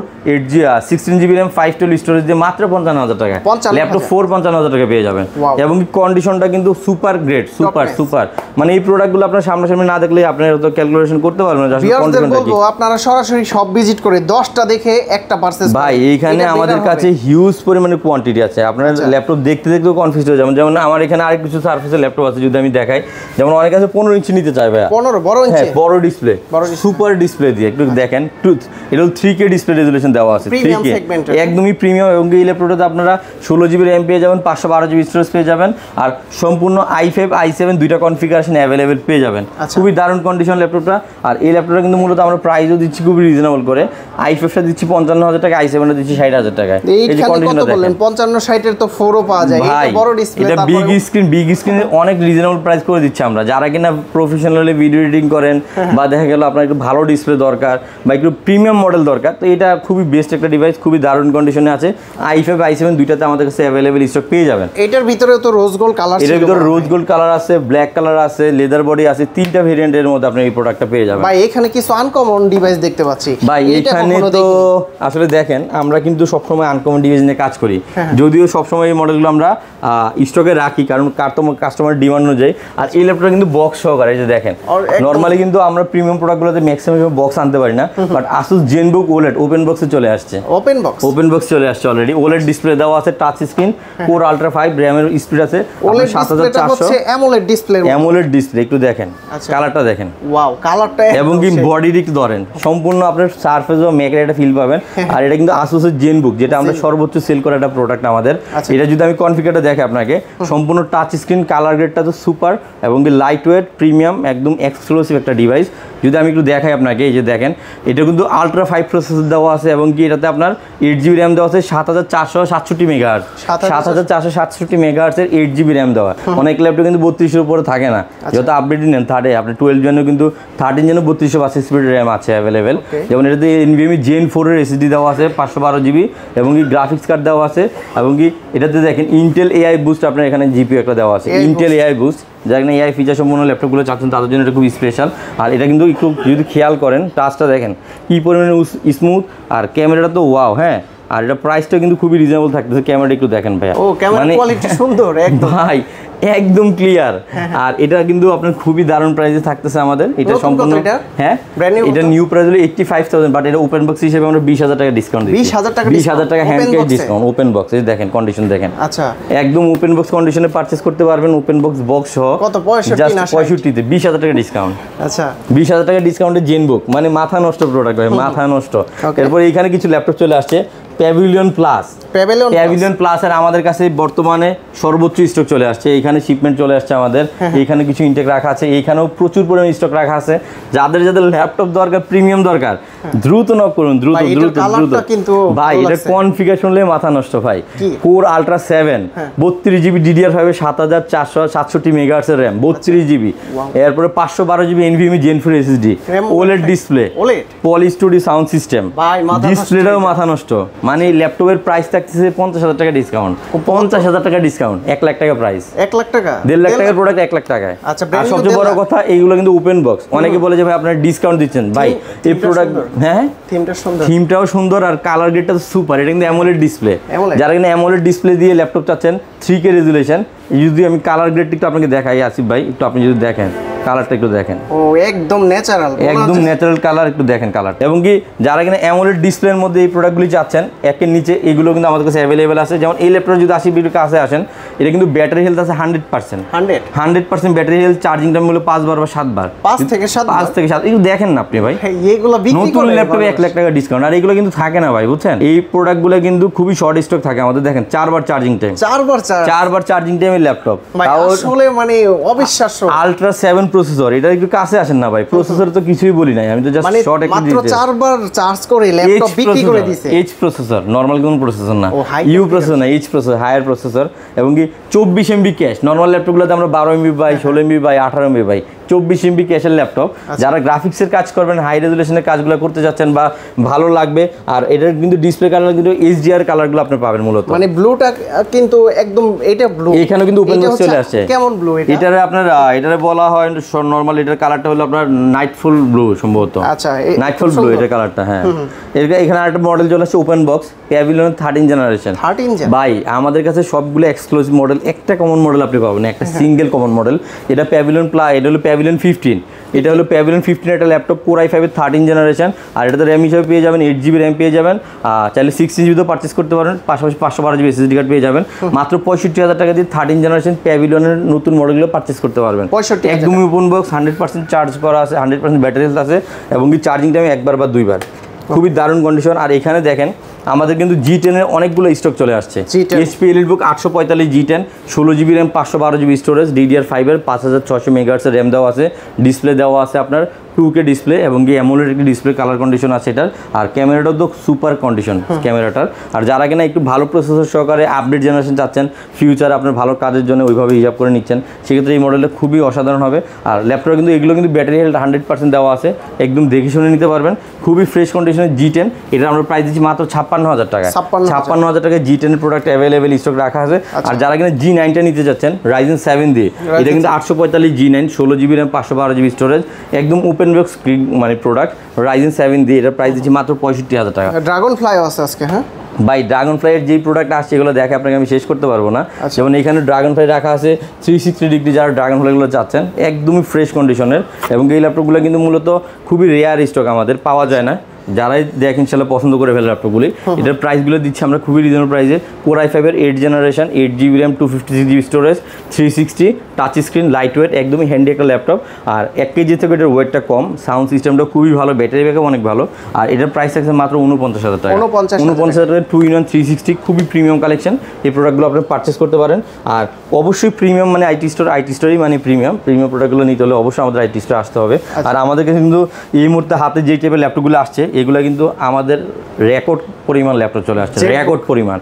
16GB RAM 512 storage দিয়ে মাত্র 55,000 টাকা। ল্যাপটপ 4 55,000 টাকা পেয়ে যাবেন, এবং কন্ডিশনটা কিন্তু সুপার গ্রেট, সুপার। মানে এই প্রোডাক্টগুলো আপনার সামনাসামনি না দেখলে আপনারা তো ক্যালকুলেশন করতে পারবেন না আসলে কন্ডিশনটা কি। আপনারা সরাসরি সব ভিজিট করে 10টা দেখে একটা পারচেজ ভাই, এইখানে আমাদের কাছে হিউজ পরিমাণে কোয়ান্টিটি আছে। আপনারা ল্যাপটপ দেখতে কনফিউজ হয়ে যাবেন। যেমন আমার এখানে আরেক কিছু সারফেসের ল্যাপটপ আছে, যদি আমি দেখাই, যেমন অনেক আছে 15 ইঞ্চি নিতে চাই ভাই, 15 বড় ইঞ্চি, বড় ডিসপ্লে, সুপার ডিসপ্লে দিয়ে একটু দেখেন। এটা 3K ডিসপ্লে রেজোলিউশন দেওয়া আছে, 3K একদমই প্রিমিয়াম। এবং এই ল্যাপটপটাতে আপনারা 16GB RAM পেয়ে যাবেন, 512GB স্টোরেজ পেয়ে যাবেন, আর সম্পূর্ণ i5 i7 দুইটা কনফিগারেশন অ্যাভেলেবেল পেয়ে যাবেন। খুবই দারুণ কন্ডিশন ল্যাপটপটা। আর এই ল্যাপটপটা কিন্তু মূলত আমরা প্রাইসও দিচ্ছি খুবই রিজনেবল করে, i5টা দিচ্ছি 55,000 টাকা, i7টা দিচ্ছি 60,000 টাকায়। এই যে কন্ডিশনটা বললেন 55-60 এর তো 4ও পাওয়া যায়, এটা বড় ডিসপ্লে, এটা বিগ স্ক্রিনে অনেক রিজনেবল প্রাইস করে দিচ্ছি আমরা। যারা কিনা প্রফেশনালি ভিডিও এডিটিং করেন বা দেখা গেল আপনার একটু ভালো ডিসপ্লে দরকার বা একটু প্রিমিয়াম মডেল দরকার, তো এটা খুবই বেস্ট একটা ডিভাইস, খুবই দারুণ কন্ডিশনে আছে। i5 i7 দুইটাতে আমাদের কাছে অ্যাভেলেবল স্টক পেয়ে যাবেন। এটার ভিতরে তো রোজ গোল্ড কালার, এটার ভিতরে রোজ গোল্ড কালার আছে, ব্ল্যাক কালার আছে, লেদার বডি আছে, তিনটা ভেরিয়েন্টের মধ্যে আপনি এই প্রোডাক্টটা পেয়ে যাবেন। ভাই এখানে কিছু আনকমন ডিভাইস দেখতে পাচ্ছি ভাই। এখানে তো আসলে দেখেন আমরা কিন্তু সবসময় আনকমন ডিভাইস নিয়ে কাজ করি, যদিও সবসময় এই মডেলগুলো আমরা স্টকে রাখি কারণ কাস্টমার ডিমান্ড অনুযায়ী। আর এই ল্যাপটপটা কিন্তু বক্স সহকারে, এই যে দেখেন নরমালি কিন্তু আমরা প্রিমিয়াম প্রোডাক্টগুলোতে ম্যাক্সিমাম বক্স আনতে পারি না, but Asus ZenBook OLED open বক্সে চলে আসছে। ওপেন বক্স চলে আসছে অলরেডি। OLED ডিসপ্লে দেওয়া আছে, টাচ স্ক্রিন, Core Ultra 5 র‍্যামের স্পিড আছে, OLED 7400 হচ্ছে AMOLED ডিসপ্লে। AMOLED ডিসপ্লে একটু দেখেন, কালারটা দেখেন, ওয়াও কালারটা, এবং কি বডি দিক ধরেন সম্পূর্ণ আপনার সারফেস ও মেকের একটা ফিল পাবেন। আর এটা কিন্তু Asus এর ZenBook, যেটা আমরা সর্বোচ্চ সেল করা একটা প্রোডাক্ট আমাদের। এটা যদি আমি কনফিগারটা দেখে আপনাকে, সম্পূর্ণ টাচ স্ক্রিন, কালার গ্রেডটা তো সুপার এবং কি লাইট ওয়েট, প্রিমিয়াম, একদম এক্সক্লুসিভ একটা ডিভাইস। যদি আমি একটু দেখাই আপনাকে, এই যে দেখেন এটা কিন্তু Ultra 5 প্রসেসর দেওয়া আছে এবং কি এটাতে আপনার 8GB র্যাম দেওয়া আছে, 7467 মেগাহার্টজ, 7467 মেগাহার্টজের 8GB র্যাম দেওয়া। অনেক ল্যাপটপ কিন্তু 32 এর উপরে থাকে না, যত আপডেট নেন থার্ডে আপনি 12 জন্য কিন্তু 13 জন্য 3252 স্পিডের র্যাম আছে অ্যাভেলেবেল। যেমন এটাতে NVMe Gen 4 এর SSD দেওয়া আছে 512GB এবং কি গ্রাফিক্স কার্ড দেওয়া আছে এবং কি এটাতে দেখেন Intel AI Boost, আপনার এখানে GPU একটা দেওয়া আছে, Intel AI Boost, যারা কিনা AI ফিচার সম্পূর্ণ ল্যাপটপগুলো চাচ্ছেন তাদের জন্য এটা খুব স্পেশাল। আর এটা কিন্তু একটু যদি খেয়াল করেন টাচটা দেখেন কি পরিমাণে স্মুথ, আর ক্যামেরাটা তো ওয়াও। হ্যাঁ, আর এটা প্রাইসটা কিন্তু খুবই রিজনেবল থাকতেছে। ক্যামেরাটা একটু দেখেন ভাই, মানে কোয়ালিটি সুন্দর একদম ভাই, একদম ক্লিয়ার। আর এটা কিন্তু আপনার খুবই দারুণ প্রাইসে থাকতেছে আমাদের। এটা সম্পূর্ণ হ্যাঁ, এটা নিউ প্রাইস হলো 85,000, বাট এটা ওপেন বক্স হিসেবে আমরা 20,000 টাকা ডিসকাউন্ট দিচ্ছি। 20,000 টাকা hand cash discount open box. এই দেখেন কন্ডিশন দেখেন, আচ্ছা একদম ওপেন বক্স কন্ডিশনে পারচেজ করতে পারবেন। ওপেন বক্স সহ কত 65 তে 20,000 টাকা ডিসকাউন্ট। আচ্ছা 20,000 টাকা ডিসকাউন্টে ZenBook, মানে মাথা নষ্ট প্রোডাক্ট ভাই, মাথা নষ্ট। এরপর এইখানে কিছু ল্যাপটপ চলে আসছে, প্যাভিলিয়ন প্লাস এর আমাদের কাছে বর্তমানে সর্বোচ্চ স্টক চলে আসছে। এইখানে শিপমেন্ট চলে আসছে আমাদের, এইখানে কিছু ইনটেক রাখা আছে, এইখানেও প্রচুর পরিমাণে স্টক রাখা আছে। যাদের ল্যাপটপ দরকার, প্রিমিয়াম দরকার, দ্রুত নক করুন, দ্রুত ভাই। এটা কনফিগার শুনলে মাথা নষ্ট ভাই। Core Ultra 7 32GB DDR5 7467 megahertz এর RAM, 32GB। এরপরে 512GB NVMe Gen 4 SSD, OLED display, পলিস্টুডি সাউন্ড সিস্টেম, ডিসপ্লেটাও মাথা নষ্ট। মানে ল্যাপটপের প্রাইস থাকতেছে 50,000 টাকা ডিসকাউন্ট, 50,000 টাকা ডিসকাউন্ট, 1 লাখ টাকা প্রাইস, 1 লাখ টাকা, 1.5 লাখ টাকার প্রোডাক্ট 1 লাখ টাকায়। আচ্ছা, আর সবচেয়ে বড় কথা এইগুলো কিন্তু ওপেন বক্স। অনেকে বলে যে ভাই আপনারা ডিসকাউন্ট দিচ্ছেন, ভাই এই প্রোডাক্ট হ্যাঁ থিমটাও সুন্দর আর কালার গ্রেডটা সুপার। এটা কিন্তু AMOLED ডিসপ্লে, যারা কিন্তু AMOLED ডিসপ্লে দিয়ে ল্যাপটপ চাচ্ছেন 3K রেজুলেশন। যদি আমি কালার গ্রেডটা একটু আপনাকে দেখাই আসিফ ভাই, একটু আপনি যদি দেখেন কালারটা একটু দেখেন, ও একদম ন্যাচারাল কালার, একটু দেখেন কালারটা। এবং কি যারা কিনা AMOLED ডিসপ্লের মধ্যে এই প্রোডাক্টগুলি চাচ্ছেন একের নিচে, এগুলো কিন্তু আমাদের কাছে অ্যাভেলেবেল আছে। যেমন এই ল্যাপটপে যদি 80 ভিডিও কাছে আসেন, এটা কিন্তু ব্যাটারি হেলথ আছে 100% ব্যাটারি হেলথ, চার্জিং টাইম হলো 5 বার বা 7 বার, 5 থেকে 7। একটু দেখেন না আপনি ভাই, এইগুলো নতুন ল্যাপটপে 1 লাখ টাকা ডিসকাউন্ট। আর এগুলো কিন্তু থাকে না ভাই, বুঝছেন। এই প্রোডাক্টগুলো কিন্তু খুবই শর্ট স্টক থাকে আমাদের। দেখেন 4 বার চার্জিং টাইম, 4 বার চার্জিং টাইমের ল্যাপটপ, আসলে মানে অবিশ্বাস্য। Ultra 7 প্রসেসর, এটা একটু কাছে আসেন না ভাই, প্রসেসর তো কিছুই বলি নাই, আমি তো জাস্ট শর্ট একটা দিয়েছি। মাত্র 4 বার চার্জ করে ল্যাপটপ বিক্রি করে দিয়েছে। H প্রসেসর, নরমাল কোন প্রসেসর না, U প্রসেসর না, H প্রসেসর, হায়ার প্রসেসর। এবং কি 24 MB ক্যাশ। নরমাল ল্যাপটপগুলোতে আমরা 12 MB by 16 MB by 18 MB by 24 MB ক্যাশের ল্যাপটপ। যারা গ্রাফিক্সের কাজ করবেন, হাই রেজুলেশনের কাজগুলো করতে যাচ্ছেন বা ভালো লাগবে, আর এটার কিন্তু ডিসপ্লে কালার কিন্তু HDR কালারগুলো আপনি পাবেন মূলত। মানে ব্লুটা কিন্তু একদম, এটা ব্লু, এখানে কিন্তু ওপেন বক্স চলে আসছে। কেমন ব্লু এটা? এটারে আপনার এটারে বলা হয় নরমাল, এটার কালারটা হলো আপনার নাইটফুল ব্লু সম্ভবত। আচ্ছা, নাইটফুল ব্লু এটার কালারটা। হ্যাঁ, এখানে আরেকটা মডেল চলে আসছে ওপেন বক্স, প্যাভিলিয়ন 13 জেনারেশন। ভাই আমাদের কাছে সবগুলো এক্সক্লুসিভ মডেল, একটা কমন মডেল আপনি পাবেন, একটা সিঙ্গেল কমন মডেল। এটা প্যাভিলিয়ন এটা হলো প্যাভিলিয়ন 15, এটা হলো প্যাভিলিয়ন 15 একটা ল্যাপটপ, Core i5 এর 13 জেনারেশন। আর এটাতে র্যাম হিসেবে পেয়ে যাবেন 8GB র্যাম পেয়ে যাবেন, চাইলে 6GB তো পারচেস করতে পারেন, পাশাপাশি 512GB SSD কার্ড পেয়ে যাবেন। মাত্র 65,000 টাকা দিয়ে 13 জেনারেশন প্যাভিলিয়নের নতুন মডেলগুলো পারচেস করতে পারবেন। একদমই ওপেন বক্স, 100% চার্জ করা আছে, 100% ব্যাটারি হেলথ আছে এবং কি চার্জিং টাইম 1 বার বা 2 বার, খুবই দারুণ কন্ডিশন। আর এখানে দেখেন আমাদের কিন্তু G10 এর অনেকগুলো স্টক চলে আসছে। HP EliteBook 845 G10, 16GB RAM, 512GB storage, DDR5 এর 5600 মেগাহার্টজ র্যাম দেওয়া আছে, ডিসপ্লে দেওয়া আছে আপনার 2K ডিসপ্লে এবং কি অ্যামোলেড একটি ডিসপ্লে কালার কন্ডিশন আছে এটার। আর ক্যামেরাটাও তো সুপার কন্ডিশন ক্যামেরাটার। আর যারা কিনা একটু ভালো প্রসেসর সহকারে আপডেট জেনারেশন চাচ্ছেন, ফিউচার আপনার ভালো কাজের জন্য ওইভাবে হিসাব করে নিচ্ছেন, সেক্ষেত্রে এই মডেলটা খুবই অসাধারণ হবে। আর ল্যাপটপে কিন্তু এগুলো কিন্তু ব্যাটারি হেলথ 100% দেওয়া আছে, একদম দেখে শুনে নিতে পারবেন। খুবই ফ্রেশ কন্ডিশনের G10, এটা আমরা প্রাইস দিচ্ছি মাত্র 56,000 টাকা। 56,000 টাকায় G10 এর প্রোডাক্ট অ্যাভেলেবেল স্টক রাখা আছে। আর যারা কিনা G9টা নিতে যাচ্ছেন Ryzen 7 দিয়ে, এটা কিন্তু 845 G9, 16GB RAM, 512GB storage, একদম ওপেন বক্স মানে প্রোডাক্ট Ryzen 7 দিয়ে, এটা প্রাইস দিচ্ছি মাত্র 65,000 টাকা। ড্রাগন ফ্লাই আছে আজকে। হ্যাঁ ভাই, ড্রাগন ফ্লাইয়ের যে প্রোডাক্ট আসছে এগুলো দেখে আপনাকে আমি শেষ করতে পারবো না। যেমন এখানে ড্রাগন ফ্লাই রাখা আছে 360 ডিগ্রি, যারা ড্রাগন ফ্লাইগুলো চাচ্ছেন একদমই ফ্রেশ কন্ডিশনের। এবং এই ল্যাপটপগুলো কিন্তু মূলত খুবই রেয়ার স্টক, আমাদের পাওয়া যায় না। যারাই দেখ ইনশাল্লাহ পছন্দ করে ফেলে ল্যাপটপগুলি। এটার প্রাইসগুলো দিচ্ছি আমরা খুবই রিজনেবল প্রাইসে। Core i5 এর 8th generation, 8GB RAM, 256GB storage, 360 touch screen, light weight, একদমই হ্যান্ডি একটা ল্যাপটপ। আর 1 কেজি থেকে এটার ওয়েটটা কম, সাউন্ড সিস্টেমটা খুবই ভালো, ব্যাটারি ব্যাকআপ অনেক ভালো। আর এটার প্রাইস থাকছে মাত্র 49,000 টাকা। 49,000 টাকা 2-in-1 360, খুবই প্রিমিয়াম কালেকশন। এই প্রোডাক্টগুলো আপনি পারচেস করতে পারেন। আর অবশ্যই প্রিমিয়াম মানে আইটি স্টোরই মানে প্রিমিয়াম প্রোডাক্টগুলো নিতে হলে অবশ্যই আমাদের আইটি স্টোরে আসতে হবে। আর আমাদের কাছে কিন্তু এই মুহূর্তে হাতে যে টাইপের ল্যাপটপগুলো আসছে, এগুলো কিন্তু আমাদের রেকর্ড পরিমাণ ল্যাপটপ চলে আসছে, রেকর্ড পরিমাণ।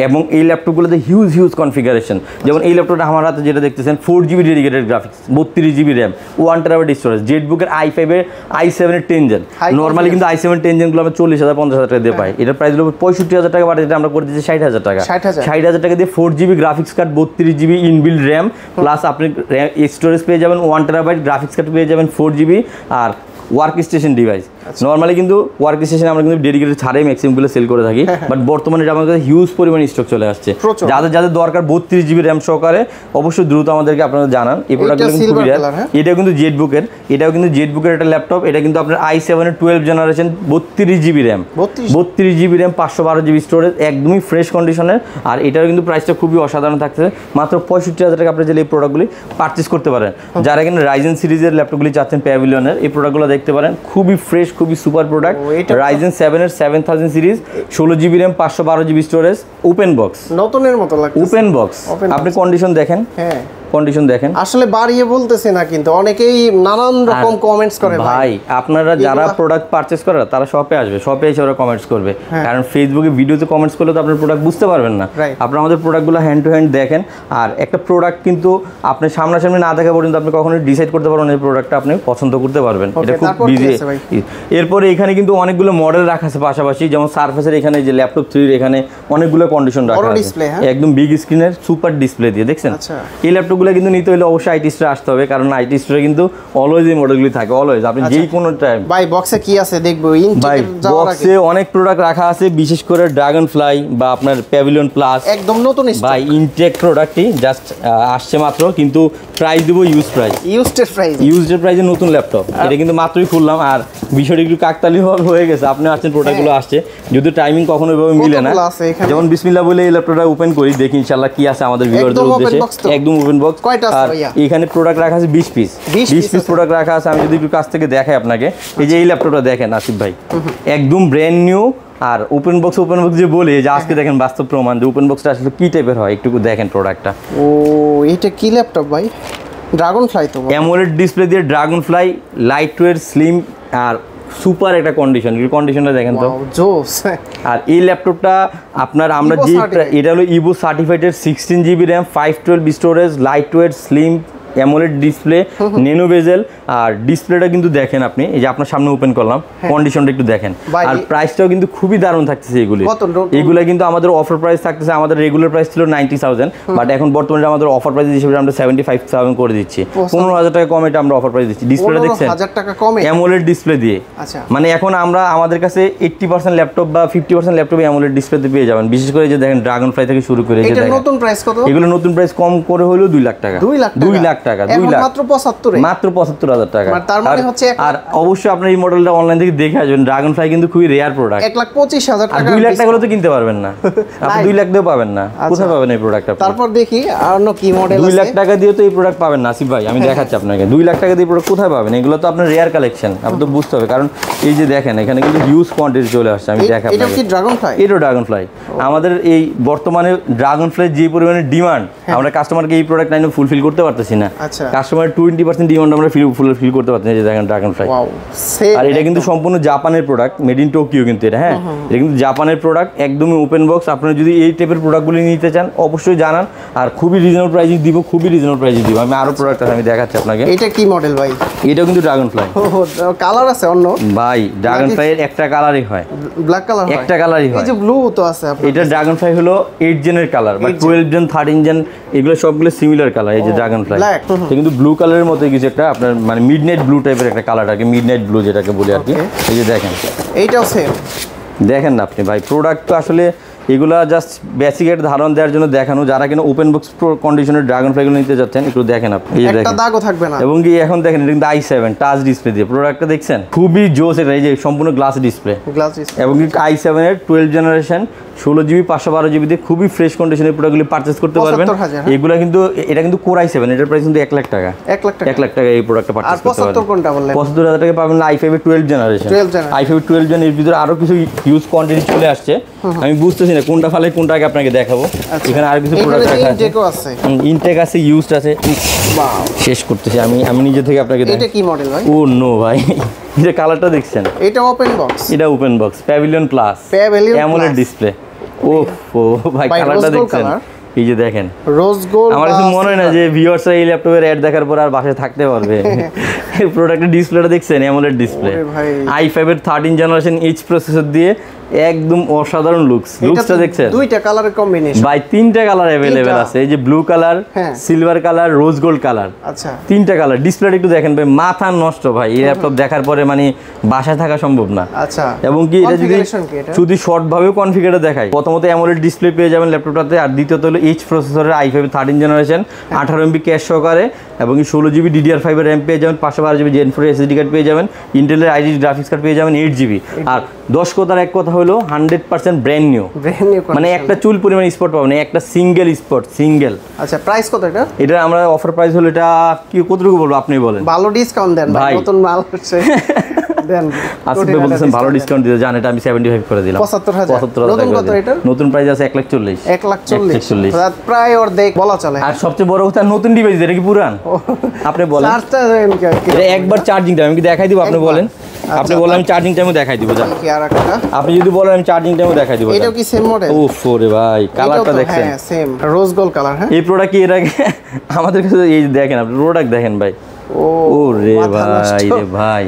এবং এই ল্যাপটপগুলোতে হিউজ কনফিগারেশন। যেমন এই ল্যাপটপটা আমার হাতে যেটা দেখতেছেন 4GB dedicated graphics, 32GB RAM, 1TB storage, জেটবুকের i5 এর i7 এর 10 জেন। নর্মালি কিন্তু i7 10 জেনগুলো আমরা 40,000 50,000 টাকা দিয়ে পাই। এটার প্রাইস হলো 65,000 টাকা, বাট এটা আমরা করে দিচ্ছি 60,000 টাকা। 60,000 টাকা দিয়ে 4GB graphics card, 32GB inbuilt RAM, plus আপনি স্টোরেজ পেয়ে যাবেন 1TB, গ্রাফিক্স কার্ড পেয়ে যাবেন 4GB। আর ওয়ার্ক স্টেশন ডিভাইস, নর্মালি কিন্তু ওয়ার্ক স্টেশনে আমরা কিন্তু ডেডিকেটেড ছাড়াই ম্যাক্সিমামগুলো সেল করে থাকি, বাট বর্তমানে এটা আমাদের কাছে হিউজ পরিমাণ স্টক চলে আসছে। যাদের দরকার 32GB RAM সহকারে, অবশ্যই দ্রুত আমাদেরকে আপনারা জানান। এই প্রোডাক্টগুলো কিন্তু খুবই রেয়ার। এটাও কিন্তু জেটবুকের, একটা ল্যাপটপ। এটা কিন্তু আপনার i7 এর 12th generation, 32GB RAM, 32GB RAM, 512GB storage, একদমই ফ্রেশ কন্ডিশনের। আর এটার কিন্তু প্রাইসটা খুবই অসাধারণ থাকছে, মাত্র 65,000 টাকা। আপনি চাইলে এই প্রোডাক্টগুলি পারচেস করতে পারেন। যারা এখানে Ryzen সিরিজের ল্যাপটপগুলি চাচ্ছেন প্যাভিলিয়নের, এই প্রোডাক্টগুলো দেখতে পারেন, খুবই ফ্রেশ, খুবই সুপার প্রোডাক্ট। Ryzen 7 এর 7000 series, 16GB RAM, 512GB storage, open box, নতুনের মতো লাগছে। ওপেন বক্স, আপনি কন্ডিশন দেখেন। হ্যাঁ, কন্ডিশন দেখেন। আসলে বাড়িয়ে বলতেছে না, কিন্তু অনেকেই নানান রকম কমেন্টস করে। ভাই, আপনারা যারা প্রোডাক্ট পারচেজ করে তারা শপে আসবে, শপে এসে ওরা কমেন্টস করবে। কারণ ফেসবুকে ভিডিওতে কমেন্টস করলে তো আপনার প্রোডাক্ট বুঝতে পারবেন না। আপনারা আমাদের প্রোডাক্টগুলো হ্যান্ড টু হ্যান্ড দেখেন। আর একটা প্রোডাক্ট কিন্তু আপনি সামনাসামনি না দেখা পর্যন্ত আপনি কখনোই ডিসাইড করতে পারবেন এই প্রোডাক্টটা আপনি পছন্দ করতে পারবেন। এটা খুব বিজি। এরপরে এখানে কিন্তু অনেকগুলো মডেল রাখা আছে পাশাপাশি, যেমন সারফেসের এখানে যে ল্যাপটপ 3 এখানে অনেকগুলো কন্ডিশন রাখা আছে, একদম বিগ স্ক্রিনের সুপার ডিসপ্লে দিয়ে দেখছেন। এই ল্যাপটপগুলো কিন্তু নিতে হলে অবশ্যই আইটি স্টোরে আসতে হবে, কারণ আইটি স্টোরে কিন্তু অলওয়েজ এই মডেলগুলি থাকে, অলওয়েজ। আপনি যেই কোনো টাইম। ভাই বক্সে কি আছে দেখবো। ভাই বক্সে অনেক প্রোডাক্ট রাখা আছে, বিশেষ করে ড্রাগন ফ্লাই বা আপনার প্যাভিলিয়ন প্লাস, একদম নতুন ভাই ইনটেক প্রোডাক্টই জাস্ট আসছে মাত্র। কিন্তু প্রাইস দেবো ইউজড প্রাইসে নতুন ল্যাপটপ। এটা কিন্তু মাত্রই খুললাম, আর বিষয়টা একটু কাকতালীয়ভাবে হয়ে গেছে। আপনি আসছেন, প্রোডাক্টগুলো আসছে, যদিও টাইমিং কখনো এভাবে মিলে না। যেমন বিসমিল্লাহ বলে এই ল্যাপটপটা ওপেন করি, দেখি ইনশাআল্লাহ কি আছে আমাদের ভিউয়ারদের উদ্দেশ্যে। একদম ওপেন বক্স। আর এখানে প্রোডাক্ট রাখা আছে 20 পিস প্রোডাক্ট রাখা আছে। আমি যদি একটু কাছ থেকে দেখাই আপনাকে, এই যে এই ল্যাপটপটা দেখেন আসিফ ভাই, একদম ব্র্যান্ড নিউ। আর ওপেন বক্স যে বলে যে আজকে দেখেন বাস্তব প্রমাণ যে ওপেন বক্সটা আসলে কি টাইপের হয়, একটু দেখেন প্রোডাক্টটা। ও, এটা কি ল্যাপটপ ভাই? ড্রাগন ফ্লাই তো অ্যামোলেড ডিসপ্লে দিয়ে Dragonfly, light weight, slim, আর সুপার একটা কন্ডিশনটা দেখেন তো জোস। আর এই ল্যাপটপটা আপনার আমরা যে এটা হলো ইভো সার্টিফাইডের 16GB RAM, 512 storage, light weight, slim, AMOLED display, nano bezel. আর ডিসপ্লেটা কিন্তু দেখেন আপনি, এই যে আপনার সামনে ওপেন করলাম, কন্ডিশনটা একটু দেখেন। আর প্রাইসটাও কিন্তু খুবই দারুণ থাকতেছে। এগুলো কিন্তু আমাদের অফার প্রাইস থাকতেছে। আমাদের রেগুলার প্রাইস ছিল 90,000, বাট এখন বর্তমানে আমাদের অফার প্রাইস হিসেবে আমরা 75,000 করে দিচ্ছি। 15,000 টাকা কম এটা আমরা অফার প্রাইস দিচ্ছি। ডিসপ্লেটা দেখছেন, অ্যামোলেড ডিসপ্লে দিয়ে। মানে এখন আমরা আমাদের কাছে 80% ল্যাপটপ বা 50% ল্যাপটপ অ্যামোলেড ডিসপ্লেতে পেয়ে যাবেন। বিশেষ করে যে দেখেন ড্রাগন ফ্লাই থেকে শুরু করে নতুন প্রাইস কত? এগুলো নতুন প্রাইস কম করে হলো 2 লাখ টাকা। 2 লাখ টাকা, 2 লাখ মাত্র 75,000 টাকা। আর অবশ্যই আপনার এই মডেলটা অনলাইন থেকে দেখে আসবেন। ড্রাগন ফ্লাই কিন্তু খুবই রেয়ার প্রোডাক্ট। 1,25,000 টাকা, 2 লাখ টাকা হলে তো কিনতে পারবেন না, আপনি 2 লাখ দিয়েও পাবেন না। কোথায় পাবেন এই প্রোডাক্ট? তারপর দেখি অন্য কি মডেল আছে। 2 লাখ টাকা দিয়ে তো এই প্রোডাক্ট পাবেন না আসিফ ভাই, আমি দেখাচ্ছি আপনাকে। 2 লাখ টাকা দিয়ে প্রোডাক্ট কোথায় পাবেন? এগুলো তো আপনার রেয়ার কালেকশন, আপনি তো বুঝতে হবে। কারণ এই যে দেখেন এখানে কিন্তু হিউজ কোয়ান্টিটি চলে আসছে। আমি দেখাবো। এটা কি ড্রাগন ফ্লাই? এটা ড্রাগন ফ্লাই। আমাদের এই বর্তমানে ড্রাগন ফ্লাই যে পরিমাণে ডিমান্ড, আমরা কাস্টমারকে এই প্রোডাক্ট লাইনে ফুলফিল করতে পারতেছি না। আচ্ছা কাস্টমার 20% ডিমান্ড আমরা ফিল করতে পারছি এই যে দেখেন ড্রাগনফ্লাই ওয়াও আর এটা কিন্তু সম্পূর্ণ জাপানের প্রোডাক্ট মেড ইন টোকিও কিন্তু এটা হ্যাঁ এটা কিন্তু জাপানের প্রোডাক্ট একদমই ওপেন বক্স আপনারা যদি এই টাইপের প্রোডাক্টগুলি নিতে চান অবশ্যই জানান আর খুবই রিজনেবল প্রাইসে দিব আমি আরো প্রোডাক্ট আছে আমি দেখাচ্ছি আপনাকে এটা কি মডেল ভাই এটাও কিন্তু ড্রাগনফ্লাই কালার আছে অন্য ভাই ড্রাগনফ্লাই এর একটা কালারই হয় ব্ল্যাক কালার হয় একটা কালারই হয় এই যে ব্লু তো আছে আপনার এটা ড্রাগনফ্লাই হলো 8 জেনের কালার বা 12 জেন 13 জেন এগুলো সবগুলো সিমিলার কালার এই যে ড্রাগনফ্লাই ব্ল্যাক এটা কিন্তু ব্লু কালারের মতো কিছু একটা আপনার মানে মিডনাইট ব্লু টাইপের একটা কালার আর কি মিডনাইট ব্লু যেটাকে বলি আর কি এই যে দেখেন এইটাও সেম দেখেন না আপনি ভাই প্রোডাক্ট তো আসলে এগুলা জাস্ট বেসিকের ধারণ দেওয়ার জন্য দেখানো যারা কিনা ওপেন বক্স কন্ডিশনের ড্রাগনফ্লাইগুলো নিতে যাচ্ছেন একটু দেখেন আপনি এই যে একটা দেখেন দাগও থাকবে না এবং কি এখন দেখেন এটা কিন্তু i7 টাচ ডিসপ্লে দিয়ে প্রোডাক্টটা দেখছেন খুবই জোস এটা এই যে সম্পূর্ণ গ্লাস ডিসপ্লে গ্লাস এবং কি i7 এর 12 জেনারেশন 16GB 512GB দিয়ে খুবই ফ্রেশ কন্ডিশনের প্রোডাক্টগুলি পারচেজ করতে পারবেন এগুলা কিন্তু এটা কিন্তু কোর i7 এটার প্রাইস কিন্তু 1 লাখ টাকা 1 লাখ টাকা 1 লাখ টাকা এই প্রোডাক্টটা পারচেজ করতে পারবেন আর 75 কোনটা বললেন 75000 টাকা পাবেন i5 এর 12 জেনারেশন i5 এর 12 জেন এর ভিতরে আরো কিছু ইউজ কোয়ান্টিটি চলে আসছে আমি বুঝতেছি না কোনটা ফালে কোনটা আগে আপনাকে দেখাবো এখানে আর কিছু প্রোডাক্ট আছে ইনটেক আছে ইউজড আছে ওয়াও শেষ করতেছি আমি নিজে থেকে আপনাকে এটা কি মডেল ভাই ও নো ভাই এটা কালারটা দেখছেন এটা ওপেন বক্স এটা open box pavilion plus AMOLED display ও ভাই কালারটা দেখছেন এই যে দেখেন রোজ গোল্ড আমার কাছে মনে হয় না যে ভিউয়ার্সরা এই ল্যাপটপের অ্যাড দেখার পর আর বাসায় থাকতে পারবে এই প্রোডাক্টের ডিসপ্লেটা দেখছেন অ্যামোলেড ডিসপ্লে i5 এর 13 জেনারেশন এইচ প্রসেসর দিয়ে একদম অসাধারণ লুকসটা দেখছেন দুইটা কালারের কম্বিনেশন ভাই তিনটা কালার अवेलेबल আছে এই যে ব্লু কালার সিলভার কালার রোজ গোল্ড কালার আচ্ছা তিনটা কালার ডিসপ্লেটা একটু দেখেন ভাই মাথা নষ্ট ভাই এই ল্যাপটপ দেখার পরে মানে বাসায় থাকা সম্ভব না আচ্ছা এবং কি এটা যদি শর্ট ভাবে কনফিগারে দেখায় প্রথমত অ্যামোলেড ডিসপ্লে পেয়ে যাবেন ল্যাপটপটাতে আর দ্বিতীয়ত হলো এইচ প্রসেসরের i5 13 জেনারেশন 18MB ক্যাশ সহকারে এবং 16GB DDR5 এর RAM পেয়ে যাবেন 512GB Gen 4 SSD কার্ড পেয়ে যাবেন ইন্টেলের আইডি গ্রাফিক্স কার্ড পেয়ে যাবেন 8GB আর 10 কথার এক কথা হলো 100% ব্র্যান্ড নিউ মানে একটা চুল পরিমাণ স্পট পাবেন একটা সিঙ্গেল স্পট সিঙ্গেল আচ্ছা প্রাইস কত এটা আমরা অফার প্রাইস হলো এটা কি কতটুকু বলবো আপনি বলেন ভালো ডিসকাউন্ট দেন ভাই নতুন মাল হচ্ছে দেন আসলে বলছেন ভালো ডিসকাউন্ট দিতে জান এটা আমি 75 করে দিলাম 75000 নতুন কত এটা নতুন প্রাইস আছে 140 140 প্রায় অর্ধেক বলা চলে আর সবচেয়ে বড় কথা নতুন ডিভাইস এটা কি পুরান আপনি বলেন চার্জটা এটা একবার চার্জিং টাইম আমি কি দেখাই দিব আপনি বলেন আপনি বলেন আমি চার্জিং টাইমও দেখাই দিব জান কি আর একটা আপনি যদি বলেন আমি চার্জিং টাইমও দেখাই দিব এটাও কি সেম মডেল ওফ রে ভাই কালারটা দেখছেন হ্যাঁ সেম রোজ গোল্ড কালার হ্যাঁ এই প্রোডাক্ট কি এর আগে আমাদের কাছে এই দেখেন আপনি প্রোডাক্ট দেখেন ভাই ও রে ভাই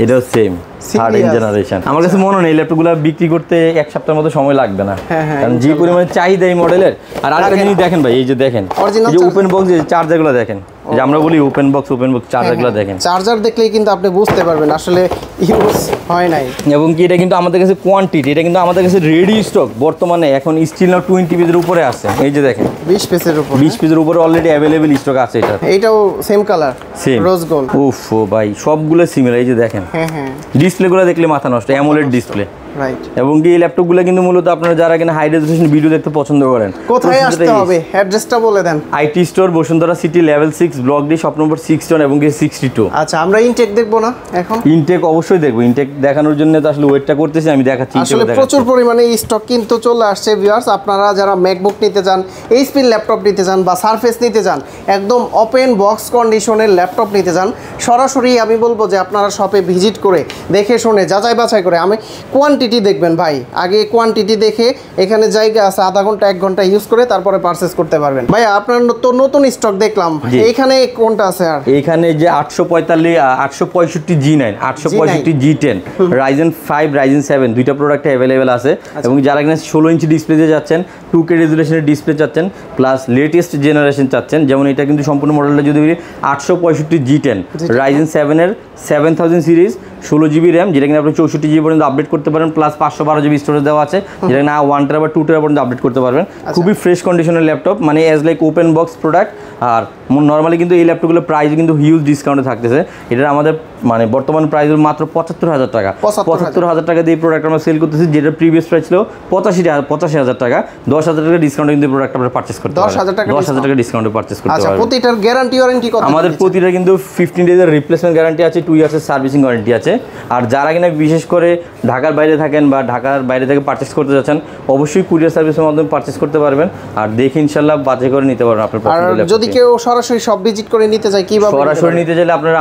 এটাও সেম 13 জেনারেশন আমার কাছে মনে নেই ল্যাপটপগুলো বিক্রি করতে এক সপ্তাহের মতো সময় লাগবে না কারণ যে পরিমাণে চাহিদা এই মডেলের আর আরেকটা জিনিস দেখেন ভাই এই যে দেখেন এই যে ওপেন বক্স এই চার্জারগুলো দেখেন যে আমরা বলি ওপেন বক্স চার্জারগুলো দেখেন চার্জার দেখলেই কিন্তু আপনি বুঝতে পারবেন আসলে ইউজ হয় নাই এবং কি এটা কিন্তু আমাদের কাছে কোয়ান্টিটি এটা কিন্তু আমাদের কাছে রেডি স্টক বর্তমানে এখন স্টিল নাও 20 পিসের উপরে আছে এই যে দেখেন 20 পিসের উপরে 20 পিসের উপরে অলরেডি अवेलेबल স্টক আছে এটা এটাও same colour same rose gold উফ ভাই সবগুলো সিমিলার এই যে দেখেন হ্যাঁ ডিসপ্লেগুলো দেখলে মাথা নষ্ট অ্যামোলেড ডিসপ্লে রাইট এবং কি এই ল্যাপটপগুলো কিন্তু মূলত আপনারা যারা কিনা হাই রেজোলিউশন ভিডিও দেখতে পছন্দ করেন কোথায় আসতে হবে অ্যাড্রেসটা বলে দেন IT store Bashundhara City level 6 block D shop number 61 এবং কি 62 আচ্ছা আমরা ইনটেক দেখব না এখন ইনটেক অবশ্যই দেখব ইনটেক দেখানোর জন্য তো আসলে ওয়েটটা করতেছি আমি দেখাচ্ছি আসলে প্রচুর পরিমাণে স্টক কিন্তু চলে আসছে ভিউয়ার্স আপনারা যারা ম্যাকবুক নিতে চান এইচপি ল্যাপটপ নিতে চান বা সারফেস নিতে চান একদম ওপেন বক্স কন্ডিশনের ল্যাপটপ নিতে চান সরাসরি আমি বলবো যে আপনারা শপে ভিজিট করে দেখে শুনে যাচাই বাছাই করে আমি কোয়ান্টিটি দেখবেন ভাই আগে কোয়ান্টিটি দেখে এখানে জায়গা আছে আধা ঘন্টা 1 ঘন্টা ইউজ করে তারপরে পারচেজ করতে পারবেন ভাই আপনার তো নতুন স্টক দেখলাম এইখানে কোনটা আছে আর এইখানে যে 865 G9 865 G10 Ryzen 5 Ryzen 7 দুইটা প্রোডাক্ট अवेलेबल আছে এবং যারা কিনা 16 ইঞ্চি ডিসপ্লে দিয়ে যাচ্ছেন 2K রেজোলিউশনের ডিসপ্লে চাচ্ছেন প্লাস লেটেস্ট জেনারেশন চাচ্ছেন যেমন এটা কিন্তু সম্পূর্ণ মডেলটা যদি বলি 865 G10 Ryzen 7 এর 7000 সিরিজ 16GB RAM যেটা কিনা আপনি 64GB পর্যন্ত আপডেট করতে পারেন প্লাস 512GB স্টোরেজ দেওয়া আছে যেটা না 1 টেরা বা 2 টেরা পর্যন্ত আপডেট করতে পারবেন খুবই ফ্রেশ কন্ডিশনের ল্যাপটপ মানে as like open box product আর নরমালি কিন্তু এই ল্যাপটপগুলোর প্রাইস কিন্তু হিউজ ডিসকাউন্টে থাকতেছে এটা আমাদের মানে বর্তমান প্রাইস মাত্র 75000 টাকা 75000 টাকা দিয়ে প্রোডাক্ট আমরা সেল করতেছি যেটা প্রিভিয়াস প্রাইস ছিল 85000 টাকা 10000 টাকা ডিসকাউন্টে কিন্তু প্রোডাক্ট আমরা পারচেজ করতে পারবেন 10000 টাকা ডিসকাউন্টে পারচেজ করতে পারবেন প্রতিটার গ্যারান্টি ওয়ারেন্টি কত আমাদের প্রতিটা কিন্তু 15 ডেজের রিপ্লেসমেন্ট গ্যারান্টি আছে 2 ইয়ার্সের সার্ভিসিং ওয়ারেন্টি আছে আছে। আর যারা কিনা বিশেষ করে ঢাকার বাইরে থাকেন বা ঢাকার বাইরে থেকে পারচেস করতে যাচ্ছেন, অবশ্যই কুরিয়ার সার্ভিসের মাধ্যমে পারচেস করতে পারবেন। আর দেখে ইনশাল্লাহ বাছাই করে নিতে পারবেন আপনার পছন্দের ল্যাপটপ। যদি কেউ সরাসরি সব ভিজিট করে নিতে চায় কিভাবে? সরাসরি নিতে চাইলে আপনারা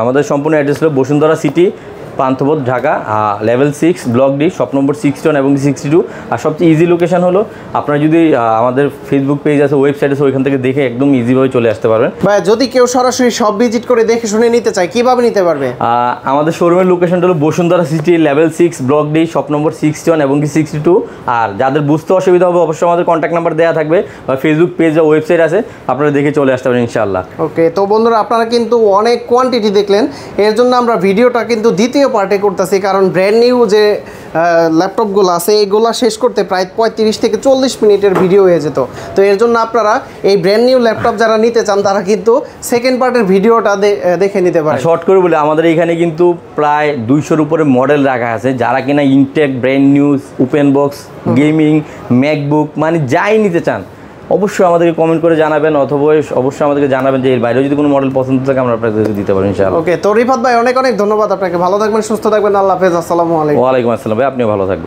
আমাদের সম্পূর্ণ অ্যাড্রেস হলো Bashundhara city, Panthapath, Dhaka, level 6, block D, shop number 61 এবং 62। আর সবচেয়ে ইজি লোকেশন হলো আপনারা যদি আমাদের ফেসবুক পেজ আছে, ওয়েবসাইট আছে, ওইখান থেকে দেখে একদম ইজিভাবে চলে আসতে পারবেন। ভাই যদি কেউ সরাসরি সব ভিজিট করে দেখে শুনে নিতে চায় কিভাবে নিতে পারবে? আমাদের শোরুমের লোকেশনটা হলো Bashundhara City, level 6, block D, shop number 61 এবং 62। আর যাদের বুঝতে অসুবিধা হবে অবশ্যই আমাদের কন্ট্যাক্ট নাম্বার দেওয়া থাকবে বা ফেসবুক পেজ বা ওয়েবসাইট আছে, আপনারা দেখে চলে আসতে পারেন ইনশাআল্লাহ। ওকে, তো বন্ধুরা আপনারা কিন্তু অনেক কোয়ান্টিটি দেখলেন, এর জন্য আমরা ভিডিওটা কিন্তু দ্বিতীয় পার্টে করতেছি, কারণ ব্র্যান্ড নিউ যে ল্যাপটপগুলো আছে এগুলো শেষ করতে প্রায় 35 থেকে 40 মিনিটের ভিডিও হয়ে যেত। তো এর জন্য আপনারা এই ব্র্যান্ড নিউ ল্যাপটপ যারা নিতে চান তারা কিন্তু সেকেন্ড পার্টের ভিডিওটা দেখে নিতে পারেন। শর্ট করে বলি, আমাদের এখানে কিন্তু প্রায় 200-র উপরে মডেল রাখা আছে। যারা কিনা intact, brand new, open box, gaming, MacBook মানে যাই নিতে চান অবশ্যই আমাদেরকে কমেন্ট করে জানাবেন, অথবা অবশ্যই আমাদেরকে জানাবেন যে এর বাইরেও যদি কোনো মডেল পছন্দ থাকে আমরা আপনাদের দিতে পারি ইনশাআল্লাহ। ওকে, তো রিফাত ভাই অনেক অনেক ধন্যবাদ আপনাকে, ভালো থাকবেন, সুস্থ থাকবেন, আল্লাহ হাফেজ, আসসালামু আলাইকুম। ওয়ালাইকুম আসসালাম ভাই, আপনিও ভালো থাকবেন।